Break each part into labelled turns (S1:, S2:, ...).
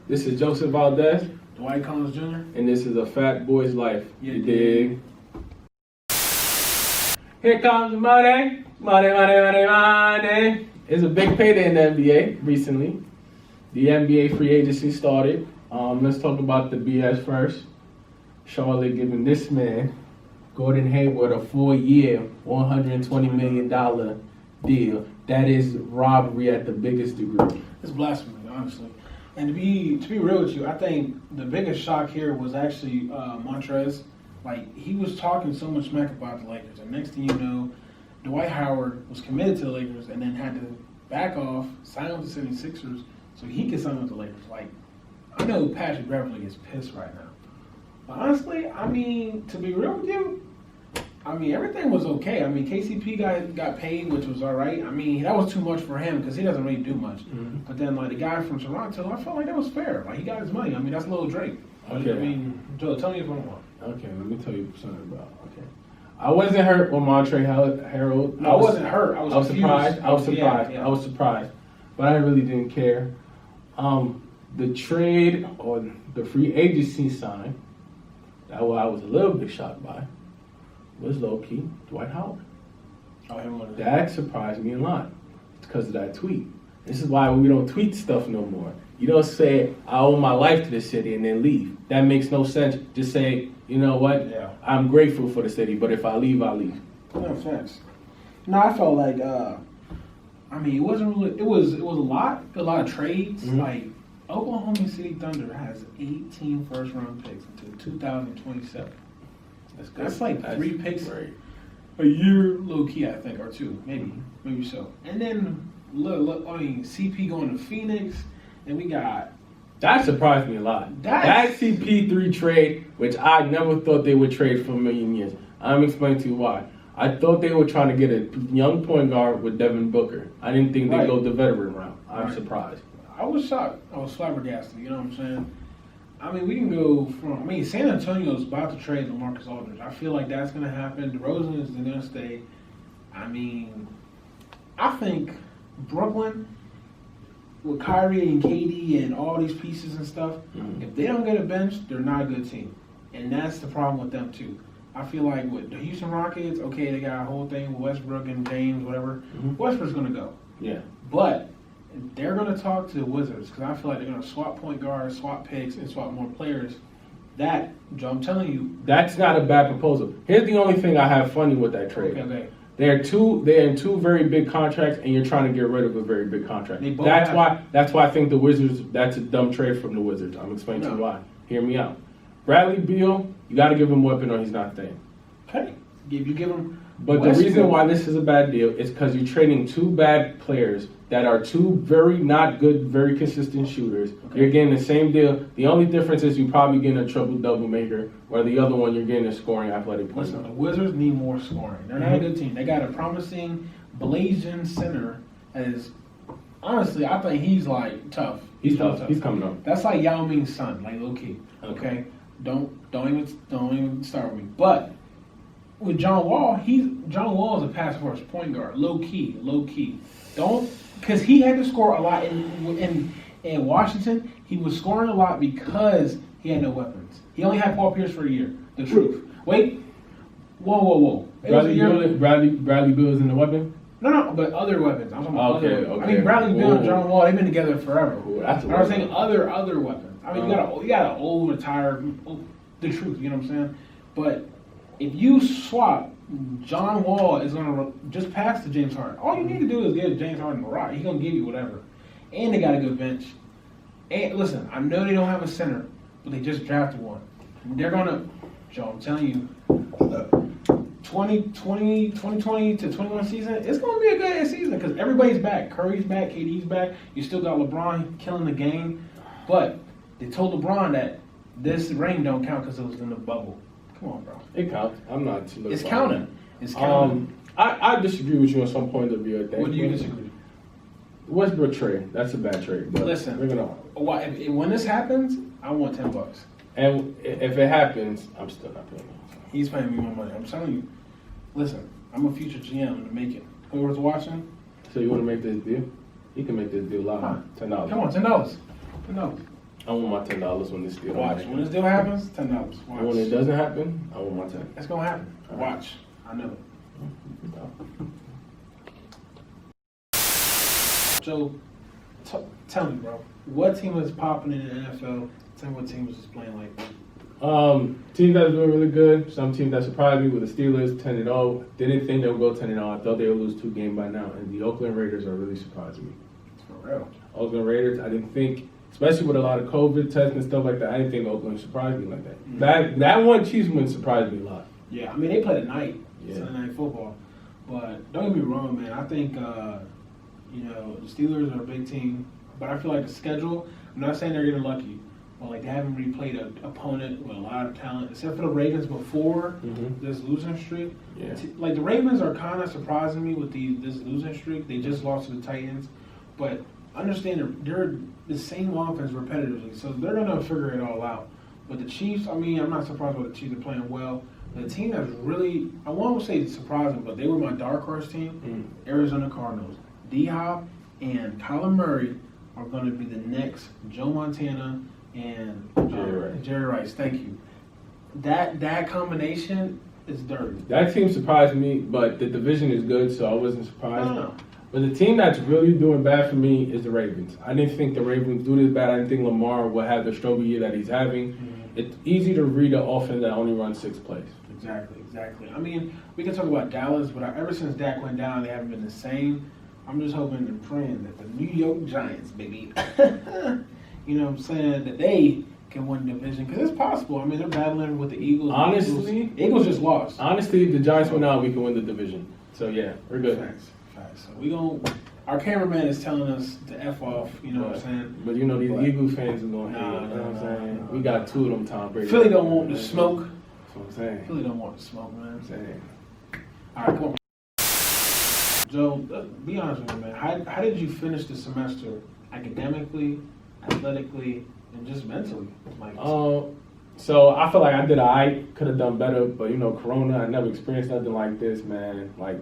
S1: This is Joseph Valdez,
S2: Dwight Collins Jr.
S1: and this is a Fat Boy's Life.
S2: You
S1: You dig? Here comes the money, money, money, money, money. It's a big payday in the NBA recently. The NBA free agency started. Let's talk about the BS first. Charlotte giving this man, Gordon Hayward, a 4-year, $120 million deal. That is robbery at the biggest degree.
S2: It's blasphemy, honestly. And to be real with you, I think the biggest shock here was actually Montrez. Like, he was talking so much smack about the Lakers, and next thing you know, Dwight Howard was committed to the Lakers and then had to back off, sign with the 76ers so he could sign with the Lakers. Like, I know Patrick Beverly is pissed right now. But honestly, I mean, to be real with you, I mean, everything was okay. I mean, KCP got paid, which was all right. I mean, that was too much for him because he doesn't really do much. Mm-hmm. But then, like, the guy from Toronto, I felt like that was fair. Like, he got his money. I mean, that's Lil Drake.
S1: Okay.
S2: I mean, Joe, tell me if I'm wrong.
S1: Okay, let me tell you something about. Okay, I wasn't hurt when Montrezl Harrell.
S2: I wasn't hurt. I was
S1: surprised. I was surprised.
S2: Yeah.
S1: I was surprised, but I really didn't care. The trade or the free agency sign that I was a little bit shocked by was low key Dwight Howard. That surprised me a lot. It's because of that tweet. This is why we don't tweet stuff no more. You don't say, I owe my life to the city and then leave. That makes no sense. Just say, you know what?
S2: Yeah.
S1: I'm grateful for the city, but if I leave, I'll leave.
S2: No offense. No, I felt like, I mean, it wasn't really, it was a lot of trades. Mm-hmm. Like, Oklahoma City Thunder has 18 first-round picks until 2027. That's like 3 picks a year, low key, I think, or 2, maybe so. And then look, I mean, CP going to Phoenix, and we got.
S1: That surprised me a lot. That CP3 trade, which I never thought they would trade for a million years. I'm explaining to you why. I thought they were trying to get a young point guard with Devin Booker. I didn't think they'd go the veteran route. I'm surprised.
S2: I was shocked. I was flabbergasted. You know what I'm saying? I mean, we can go from. I mean, San Antonio's about to trade LaMarcus Aldridge. I feel like that's going to happen. DeRozan is going to stay. I mean, I think Brooklyn with Kyrie and KD and all these pieces and stuff, if they don't get a bench, they're not a good team. And that's the problem with them, too. I feel like with the Houston Rockets, okay, they got a whole thing with Westbrook and James, whatever. Mm-hmm. Westbrook's going to go.
S1: Yeah.
S2: But they're going to talk to the Wizards because I feel like they're going to swap point guards, swap picks, and swap more players. That, Joe, I'm telling you.
S1: That's not a bad proposal. Here's the only thing I have funny with that trade.
S2: Okay.
S1: They're in two very big contracts, and you're trying to get rid of a very big contract. That's why I think the Wizards. That's a dumb trade from the Wizards. I'm explaining to you why. Hear me out. Bradley Beal, you got to give him a weapon, or he's not staying.
S2: Okay, you give him.
S1: But the reason why this is a bad deal is because you're trading 2 bad players that are 2 very not good, very consistent shooters. Okay. You're getting the same deal. The only difference is you're probably getting a triple-double maker, where the other one you're getting a scoring athletic player.
S2: Listen, the Wizards need more scoring. They're not a good team. They got a promising blazing center that is, honestly, I think he's like tough.
S1: He's tough. He's coming up.
S2: That's like Yao Ming's son, like low key. Okay, don't even start with me. But with John Wall is a pass first point guard, low key. Don't, because he had to score a lot in Washington. He was scoring a lot because he had no weapons. He only had Paul Pierce for a year. The truth. Wait. Whoa.
S1: Bradley Beal is in the weapon?
S2: No, but other weapons. I'm talking about other.
S1: Okay.
S2: I mean, Bradley Beal and John Wall, they've been together forever.
S1: Ooh,
S2: I was saying other weapons. I mean, you got an old retired. The truth. You know what I'm saying? But if you swap, John Wall is going to just pass to James Harden. All you need to do is give James Harden a rock. He's going to give you whatever. And they got a good bench. And listen, I know they don't have a center, but they just drafted one. They're going to, Joe, I'm telling you, 2020 to 21 season, it's going to be a good season because everybody's back. Curry's back, KD's back. You still got LeBron killing the game. But they told LeBron that this ring don't count because it was in the bubble. Come on, bro.
S1: It counts. I'm not.
S2: It's counting. It's counting.
S1: I disagree with you on some point of view. I think.
S2: What do you disagree?
S1: Westbrook trade. That's a bad trade. But
S2: listen,
S1: bring it on.
S2: When this happens, I want $10.
S1: And if it happens, I'm still not paying it.
S2: He's paying me more money. I'm telling you. Listen, I'm a future GM to make it. Whoever's watching.
S1: So you want to make this deal? You can make this deal live. $10.
S2: Come on, $10. $10.
S1: I want my $10 when this deal
S2: Watch.
S1: happens.
S2: When this deal happens, $10. Watch.
S1: When it doesn't happen, I want my 10.
S2: It's gonna happen.
S1: All right.
S2: Watch. I know it. Joe, tell me, bro. What team is popping in the NFL? Tell me what team is just playing like that.
S1: Team that's doing really good. Some teams that surprised me with the Steelers 10-0. Didn't think they would go 10-0. I thought they would lose 2 games by now. And the Oakland Raiders are really surprising me.
S2: For real.
S1: Oakland Raiders, I didn't think, especially with a lot of COVID tests and stuff like that, I didn't think Oakland surprised me like that.
S2: Mm-hmm.
S1: That one Chiefs win surprised me a lot.
S2: Yeah, I mean they played at night,
S1: Yeah.
S2: Sunday Night Football. But don't get me wrong, man. I think the Steelers are a big team, but I feel like the schedule. I'm not saying they're getting lucky, but like they haven't really played an opponent with a lot of talent, except for the Ravens before this losing streak.
S1: Yeah.
S2: Like the Ravens are kind of surprising me with this losing streak. They just lost to the Titans, but understand they're the same offense repetitively, so they're gonna figure it all out. But the Chiefs, I mean, I'm not surprised with the Chiefs are playing well. The team that's really, I won't say surprising, but they were my dark horse team, Arizona Cardinals. D-Hop and Kyler Murray are going to be the next Joe Montana and Jerry Rice. Thank you. That combination is dirty.
S1: That team surprised me, but the division is good, so I wasn't surprised.
S2: No.
S1: But the team that's really doing bad for me is the Ravens. I didn't think the Ravens do this bad. I didn't think Lamar would have the struggle year that he's having. It's easy to read an offense that only runs 6 plays.
S2: Exactly. I mean, we can talk about Dallas, but ever since Dak went down, they haven't been the same. I'm just hoping and praying that the New York Giants, baby, you know what I'm saying, that they can win the division. Because it's possible. I mean, they're battling with the Eagles.
S1: Honestly,
S2: Eagles just lost.
S1: Honestly, if the Giants went out, we can win the division. So, yeah, we're good.
S2: Facts. So our cameraman is telling us to F off, you know what I'm saying?
S1: But you know, these Eagles fans are going to hate, you know what I'm saying? We got 2 of them Tom Brady.
S2: Philly don't want the smoke.
S1: That's what I'm saying.
S2: Philly don't want the smoke, man.
S1: I'm saying.
S2: All right, come on. Joe, be honest with me, man. How did you finish the semester academically, athletically, and just mentally?
S1: So I feel like I did could have done better, but you know, Corona, I never experienced nothing like this, man. Like,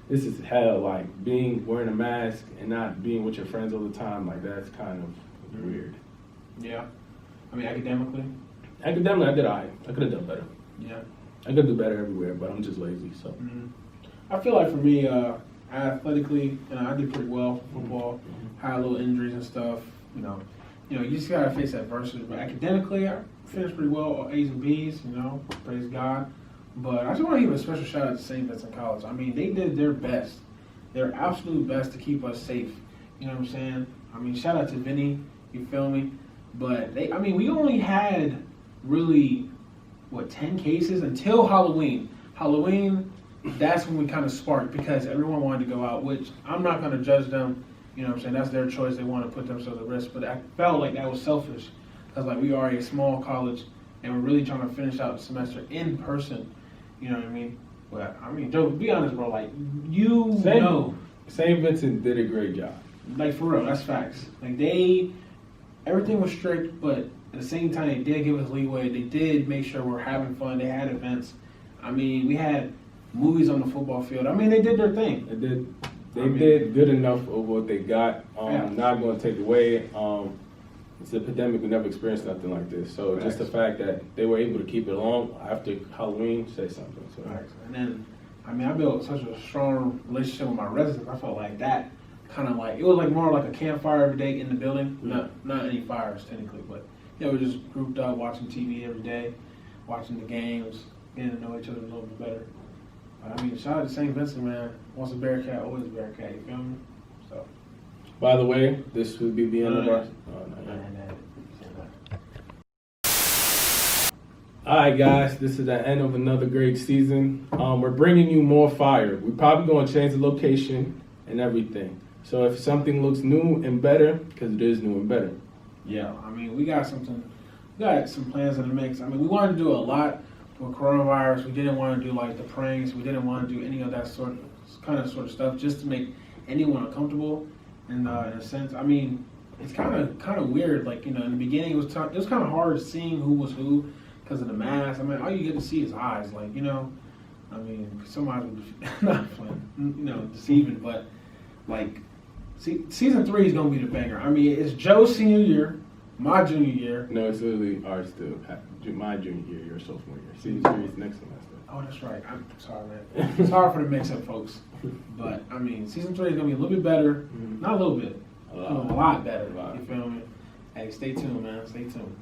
S1: this is hell. Like, wearing a mask and not being with your friends all the time, like, that's kind of weird.
S2: Yeah. I mean, academically,
S1: I did I could have done better.
S2: Yeah.
S1: I could do better everywhere, but I'm just lazy, so.
S2: I feel like for me, athletically, I did pretty well for football. Had little injuries and stuff. You know, you just gotta face adversity. But academically, I finished pretty well, all A's and B's. You know, praise God. But I just want to give a special shout out to St. Vincent College. I mean, they did their best, their absolute best to keep us safe. You know what I'm saying? I mean, shout out to Vinny. You feel me? But we only had really 10 cases until Halloween. Halloween. That's when we kind of sparked because everyone wanted to go out, which I'm not going to judge them. You know what I'm saying? That's their choice. They want to put themselves at risk. But I felt like that was selfish because, like, we are a small college and we're really trying to finish out the semester in person. You know what I mean? But, I mean, Joe, be honest, bro. Like,
S1: St. Vincent did a great job.
S2: Like, for real, that's facts. Like, everything was strict, but at the same time, they did give us leeway. They did make sure we're having fun. They had events. I mean, we had movies on the football field. I mean, they did their thing.
S1: They did good enough of what they got. Not going to take away. It's a pandemic. We never experienced nothing like this. So just the fact that they were able to keep it along after Halloween says something. So.
S2: And then, I mean, I built such a strong relationship with my residents. I felt like that kind of like, it was like more like a campfire every day in the building. Not any fires technically, but we just grouped up watching TV every day, watching the games, getting to know each other a little bit better. I mean, shout out to St. Vincent, man. Once a Bearcat, always a Bearcat. You feel me? So.
S1: By the way, this would be the end of our. All right, guys. This is the end of another great season. We're bringing you more fire. We're probably going to change the location and everything. So if something looks new and better, because it is new and better.
S2: Yeah, I mean, we got some plans in the mix. I mean, we wanted to do a lot. With coronavirus, we didn't want to do like the pranks. We didn't want to do any of that sort of stuff, just to make anyone uncomfortable. And in a sense, I mean, it's kind of weird. Like, in the beginning, it was kind of hard seeing who was who because of the mask. I mean, all you get to see is eyes. Like, I mean, some eyes would be not fun, deceiving. But like, season 3 is gonna be the banger. I mean, it's Joe's senior year. my junior year.
S1: No, it's literally ours still. My junior year, your sophomore year. Senior year is next semester.
S2: Oh, that's right. I'm sorry, man. It's hard for the mix-up, folks. But, I mean, season 3 is going to be a little bit better.
S1: Mhm.
S2: Not a little bit. A lot better.
S1: A lot.
S2: You feel me? Hey, stay tuned, man. Stay tuned.